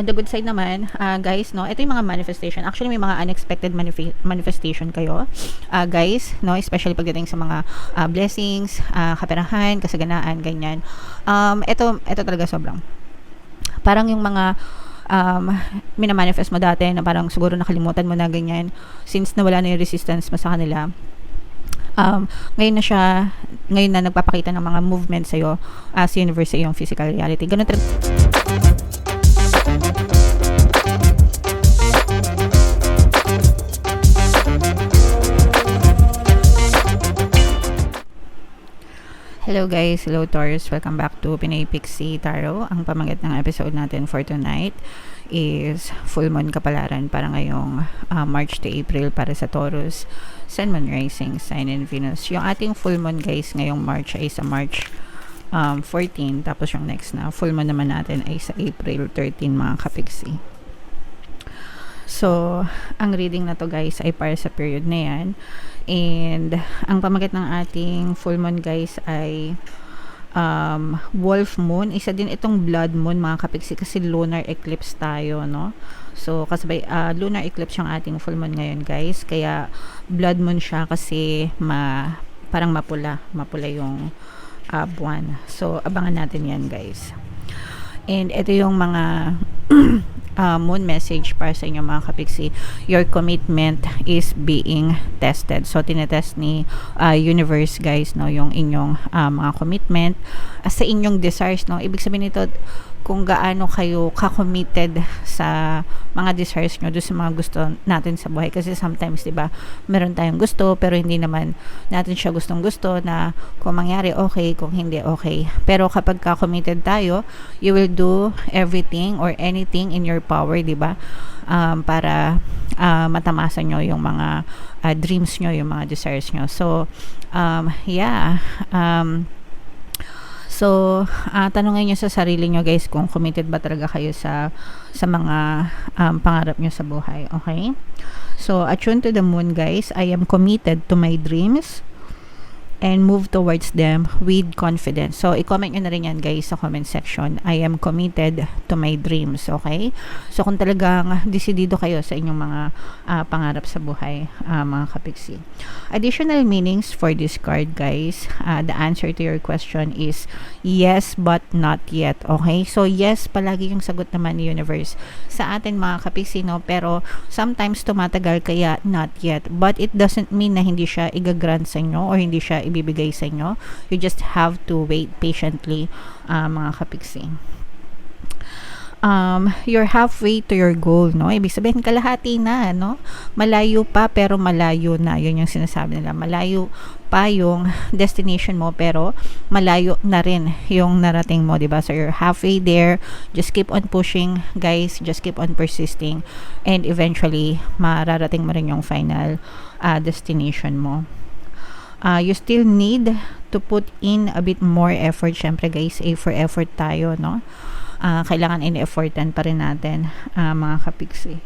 On the good side naman, guys, no, ito yung mga manifestation. Actually, may mga unexpected manifestation kayo, guys, no, especially pagdating sa mga blessings, kaperahan, kasaganaan, ganyan. Ito talaga sobrang. Parang yung mga minamanifest mo dati na parang siguro nakalimutan mo na ganyan since nawala na yung resistance mo sa kanila. Ngayon na nagpapakita ng mga movement sa'yo as universe sa iyong physical reality. Ganun talaga. Hello guys, hello Taurus, welcome back to Pinay Pixie Tarot. Ang pamagat ng episode natin for tonight is full moon kapalaran para ngayong March to April para sa Taurus, Sun, Moon, Rising, Sign, and Venus. Yung ating full moon guys ngayong March ay sa March 14, tapos yung next na full moon naman natin ay sa April 13 mga kapixie. So, ang reading na to guys ay para sa period na yan. And, ang pamagat ng ating full moon guys ay wolf moon. Isa din itong blood moon mga kapiksi kasi lunar eclipse tayo, no? So, kasabay, lunar eclipse yung ating full moon ngayon guys. Kaya, blood moon siya kasi parang mapula yung buwan. So, abangan natin yan guys. And, ito yung mga moon message para sa inyo mga kapiksi. Your commitment is being tested. So, tinetest ni universe guys, no, yung inyong mga commitment sa inyong desires, no. Ibig sabihin nito, kung gaano kayo ka-committed sa mga desires nyo doon sa mga gusto natin sa buhay. Kasi sometimes, di ba, meron tayong gusto pero hindi naman natin siya gustong-gusto na kung mangyari okay, kung hindi okay. Pero kapag ka-committed tayo, you will do everything or anything in your power, di ba? Para matamasan nyo yung mga dreams nyo, yung mga desires nyo. So, So, tanongin nyo sa sarili nyo guys kung committed ba talaga kayo sa mga pangarap nyo sa buhay, okay? So, attune to the moon guys. I am committed to my dreams and move towards them with confidence. So, i-comment nyo na rin yan guys sa comment section. I am committed to my dreams, okay? So, kung talagang desidido kayo sa inyong mga pangarap sa buhay, mga kapiksi. Additional meanings for this card guys. The answer to your question is yes but not yet, okay? So, yes, palagi yung sagot naman ni universe sa atin mga kapiksi, no? Pero, sometimes tumatagal kaya not yet. But it doesn't mean na hindi siya igagrant sa inyo or hindi siya ibibigay sa inyo. You just have to wait patiently, mga kapiksi. You're halfway to your goal, no? Ibig sabihin kalahati na, no? Malayo pa pero malayo na. Yun yung sinasabi nila. Malayo pa yung destination mo pero malayo na rin yung narating mo, diba? So you're halfway there. Just keep on pushing, guys. Just keep on persisting and eventually mararating mo rin yung final destination mo. You still need to put in a bit more effort. Syempre guys, for effort tayo, no? Kailangan in-effortan pa rin natin, mga kapiksi.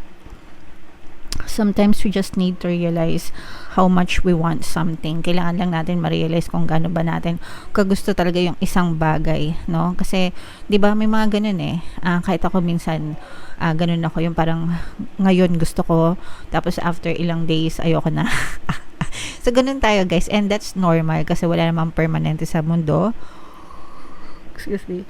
Sometimes we just need to realize how much we want something. Kailangan lang natin ma-realize kung gaano ba natin kagusto talaga yung isang bagay, no? Kasi, di ba, may mga ganun eh. Kahit ako minsan, ganun ako, yung parang ngayon gusto ko, tapos after ilang days, ayoko na. So, ganun tayo guys, and that's normal kasi wala namang permanente sa mundo. Excuse me.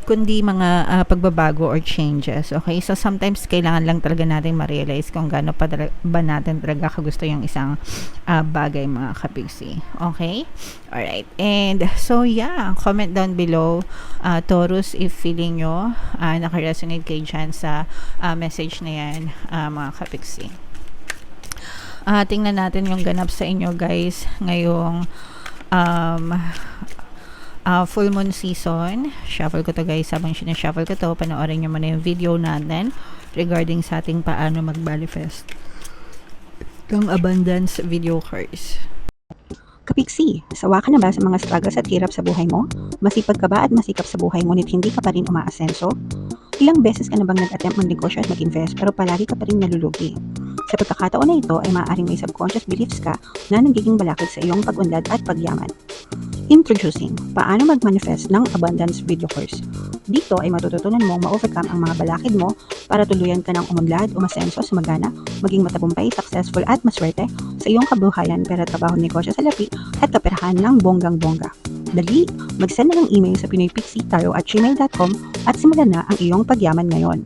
Kundi mga pagbabago or changes, okay? So, sometimes kailangan lang talaga natin ma-realize kung gaano pa ba natin talaga kagusto yung isang bagay, mga kapiksi. Okay? Alright. And, so, yeah. Comment down below, Taurus, if feeling nyo naka-resonate kayo dyan sa message na yan, mga kapiksi. Tingnan natin yung ganap sa inyo guys ngayong full moon season. Shuffle ko to guys. Habang sinashuffle ko to, panoorin nyo muna yung video natin regarding sa ating paano mag-manifest ng abundance video cards. Kapiksi, sawa ka na ba sa mga struggles at hirap sa buhay mo? Masipag ka ba at masikap sa buhay ngunit hindi ka pa rin umaasenso? Ilang beses ka na bang nag-attempt magnegosyo at mag-invest pero palagi ka pa rin nalulugi? Sa pagkakataon na ito ay maaaring may subconscious beliefs ka na nagiging balakid sa iyong pag-unlad at pagyaman. Introducing, paano mag-manifest ng abundance video course. Dito ay matututunan mong ma-overcome ang mga balakid mo para tuluyan ka ng umunlad, umasenso, sumagana, maging matagumpay, successful at maswerte sa iyong kabuhayan, pera, trabaho, negosyo, salapi at kaperahan ng bonggang-bongga. Dali, mag-send na ng email sa pinoypixie@gmail.com at simulan na ang iyong pagyaman ngayon.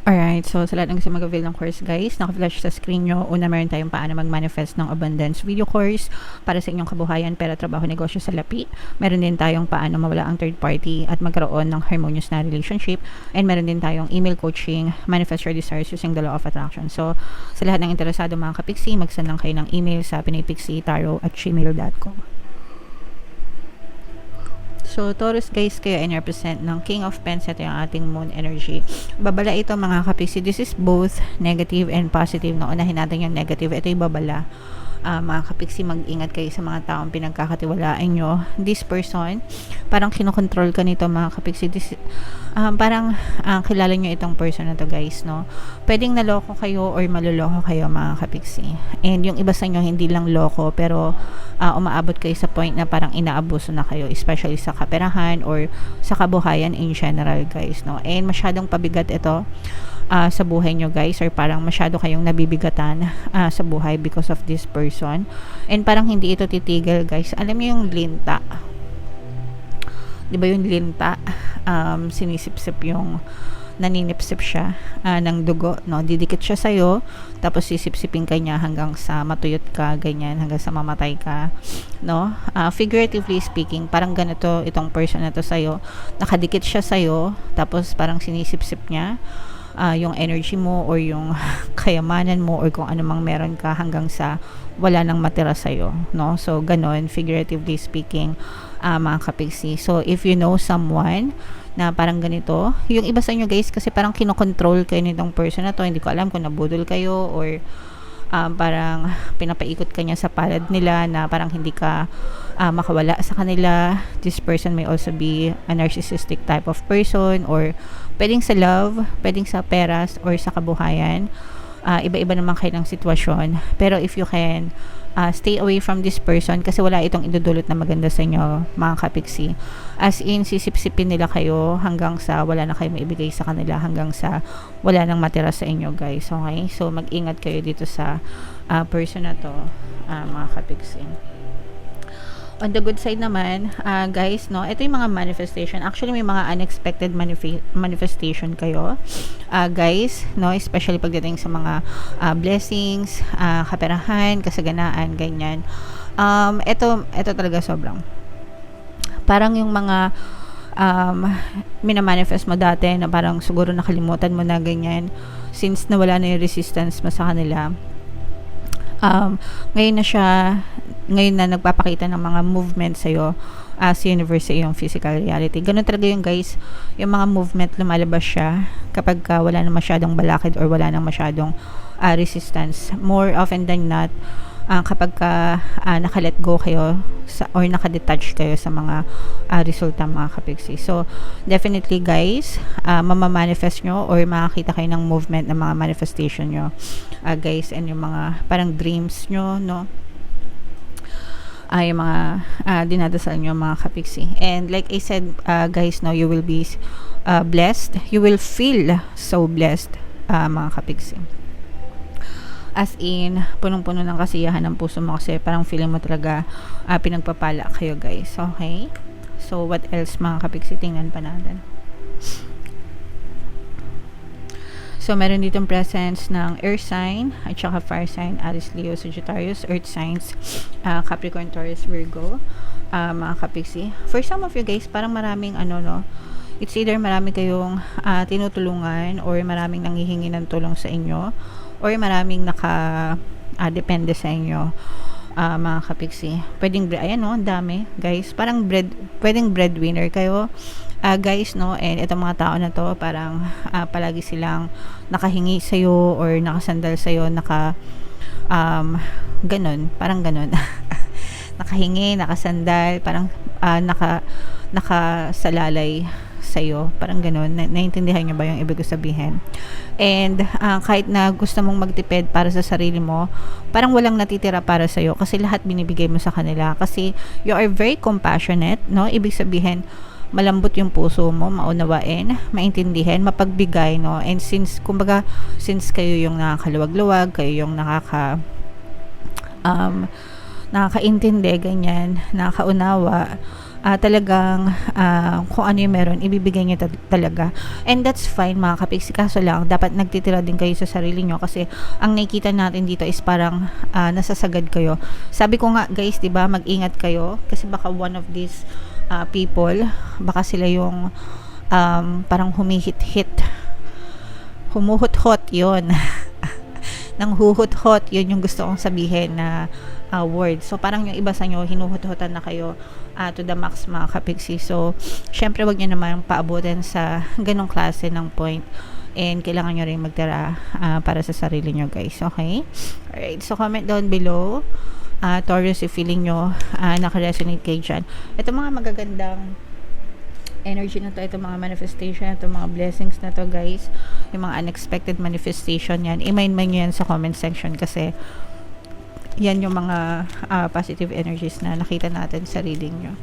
Alright, so sa lahat ng gusto mag-avail ng course guys, naka-flash sa screen nyo. Una, meron tayong paano mag-manifest ng abundance video course para sa inyong kabuhayan, pera, trabaho, negosyo, salapi. Meron din tayong paano mawala ang third party at magkaroon ng harmonious na relationship. And meron din tayong email coaching, manifest your desires using the law of attraction. So sa lahat ng interesado mga kapixie, mag-send lang kayo ng email sa pinoypixie@gmail.com. So, Taurus guys, kayo ay represent ng King of Pens. Ito yung ating moon energy. Babala ito mga kapixie. This is both negative and positive. No, unahin natin yung negative. Ito yung babala. Mga kapixie, mag-ingat kayo sa mga taong pinagkakatiwalaan nyo. This person, parang kinokontrol ka nito mga kapixie. Parang kilala nyo itong person na to guys, no? Pwedeng naloko kayo or maluloko kayo mga kapixie. And yung iba sa inyo, hindi lang loko, pero umaabot kayo sa point na parang inaabuso na kayo, especially sa kaperahan or sa kabuhayan in general guys, no? And masyadong pabigat ito sa buhay nyo guys, or parang masyado kayong nabibigatan sa buhay because of this person. And parang hindi ito titigil guys. Alam niyo yung linta, di ba yung linta, sinisipsip yung naninipsip siya ng dugo, no? Didikit siya sa'yo, tapos sisipsipin ka niya hanggang sa matuyot ka, ganyan, hanggang sa mamatay ka, no? Figuratively speaking, parang ganito itong person na to sa'yo. Nakadikit siya sa'yo, tapos parang sinisipsip niya yung energy mo or yung kayamanan mo or kung ano mang meron ka hanggang sa wala nang matira sa'yo, no? So, ganon, figuratively speaking, mga kapixie. So, if you know someone na parang ganito, yung iba sa inyo guys, kasi parang kinokontrol kayo nitong person na to, hindi ko alam kung nabudol kayo or parang pinapaikot ka niya sa palad nila na parang hindi ka makawala sa kanila. This person may also be a narcissistic type of person, or pwedeng sa love, pwedeng sa peras, or sa kabuhayan. Iba-iba naman kayo ng sitwasyon. Pero if you can stay away from this person, kasi wala itong idudulot na maganda sa inyo mga kapixie. As in, sisipsipin nila kayo hanggang sa wala na kayo maibigay sa kanila, hanggang sa wala nang matira sa inyo guys. Okay? So mag-ingat kayo dito sa person na to, mga kapixie. On the good side naman, guys, no, ito yung mga manifestation. Actually, may mga unexpected manifestation kayo, guys, no, especially pagdating sa mga blessings, kaperahan, kasaganaan, ganyan. Ito talaga sobrang. Parang yung mga minamanifest mo dati na parang siguro nakalimutan mo na ganyan, since nawala na yung resistance mo sa kanila. Ngayon na nagpapakita ng mga movement sa'yo as universe sa iyong physical reality. Ganun talaga yung guys, yung mga movement lumalabas siya kapag wala na masyadong balakid or wala na masyadong resistance. More often than not, kapag naka-let go kayo or naka-detach kayo sa mga resulta mga kapixie. So, definitely guys, mamamanifest nyo or makakita kayo ng movement ng mga manifestation nyo, guys, and yung mga parang dreams nyo, no? Yung mga dinadasal nyo mga kapixie. And like I said, guys, no, you will be blessed. You will feel so blessed, mga kapixie. As in, punong-puno ng kasiyahan ng puso mo, kasi parang feeling mo talaga pinagpapala kayo guys. Okay? So, what else mga kapixie? Tingnan pa natin. So, meron ditong presence ng air sign at saka fire sign, Aries, Leo, Sagittarius, earth signs, Capricorn, Taurus, Virgo, mga kapixie. For some of you guys, parang maraming it's either marami kayong tinutulungan or maraming nanghihingi ng tulong sa inyo, or maraming depende sa inyo, mga kapixie. Pwedeng, ayan no, ang dami guys, parang pwedeng breadwinner kayo, guys, no, and itong mga tao na to parang palagi silang nakahingi sa'yo or nakasandal sa'yo, ganon, parang ganon. Nakahingi, nakasandal, parang nakasalalay sa'yo, parang ganon. Naintindihan nyo ba yung ibig ko sabihin? And kahit na gusto mong magtipid para sa sarili mo, parang walang natitira para sa'yo, kasi lahat binibigay mo sa kanila, kasi you are very compassionate, no? Ibig sabihin, malambot yung puso mo, maunawain, maintindihan, mapagbigay, no? And since kayo yung nakakaluwag-luwag, kayo yung nakakaintindi, ganyan, nakakaunawa, talagang kung ano yung meron, ibibigay niyo talaga. And that's fine mga kapiksi, kaso lang, dapat nagtitira din kayo sa sarili nyo kasi ang nakikita natin dito is parang nasasagad kayo. Sabi ko nga guys, diba, mag-ingat kayo kasi baka one of these people, baka sila yung parang humuhut-hot yun. Nang huhut-hot, yun yung gusto kong sabihin na word. So, parang yung iba sa nyo, hinuhut-hutan na kayo to the max mga kapiksi. So, syempre, wag nyo naman paabutin sa ganong klase ng point. And kailangan nyo rin magtira para sa sarili nyo, guys. Okay? Alright. So, comment down below. Taurus, if feeling nyo naka-resonate kayo dyan. Ito mga magagandang energy na to, ito mga manifestation, ito mga blessings na to guys, yung mga unexpected manifestation yan, i-mind nyo yan sa comment section kasi yan yung mga positive energies na nakita natin sa reading nyo.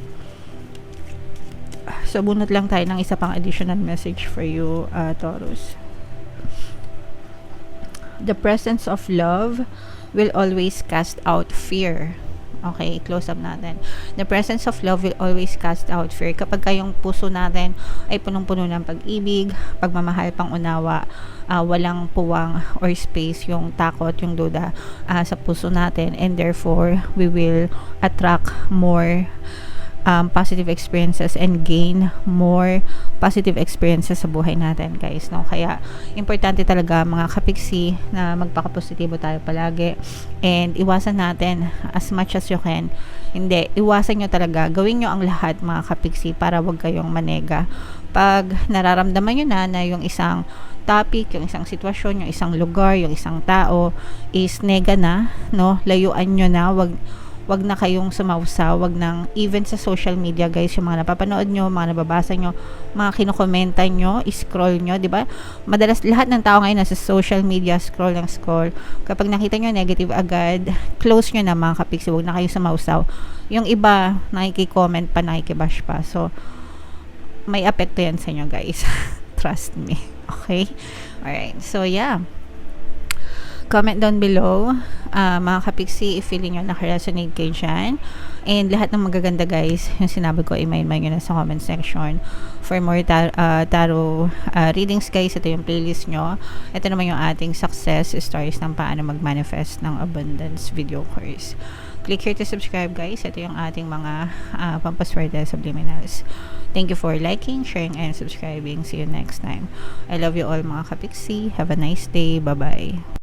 So bunot lang tayo ng isa pang additional message for you, Taurus. The presence of love will always cast out fear. Okay, close up natin. The presence of love will always cast out fear. Kapag kayong puso natin ay punong-puno ng pag-ibig, pagmamahal, pangunawa, walang puwang or space yung takot, yung duda sa puso natin, and therefore we will attract more positive experiences and gain more positive experiences sa buhay natin guys, no? Kaya importante talaga mga kapiksi na magpaka-positibo tayo palagi and iwasan natin as much as you can. Iwasan nyo talaga, gawin nyo ang lahat mga kapiksi para wag kayong manega. Pag nararamdaman nyo na yung isang topic, yung isang sitwasyon, yung isang lugar, yung isang tao is nega na, no? Layuan nyo na, wag na kayong sumawsaw, wag nang even sa social media guys, yung mga napapanood nyo, mga nababasa nyo, mga kinokomenta nyo, scroll nyo, di ba? Madalas lahat ng tao ngayon nasa social media, scroll ng scroll. Kapag nakita nyo negative agad, close nyo na mga kapiksi, wag na kayo sumawsaw. Yung iba, nakiki-comment pa, nakikibash pa. So, may apekto yan sa inyo guys. Trust me. Okay? Alright. So, yeah. Comment down below mga kapiksi if feeling nyo naka-resonate kayo dyan, and lahat ng magaganda guys yung sinabi ko, i-mind nyo na sa comment section. For more tarot readings guys, ito yung playlist nyo. Ito naman yung ating success stories ng paano mag-manifest ng abundance video course. Click here to subscribe guys. Ito yung ating mga pampaswerte subliminals. Thank you for liking, sharing, and subscribing. See you next time. I love you all mga kapiksi. Have a nice day. Bye-bye.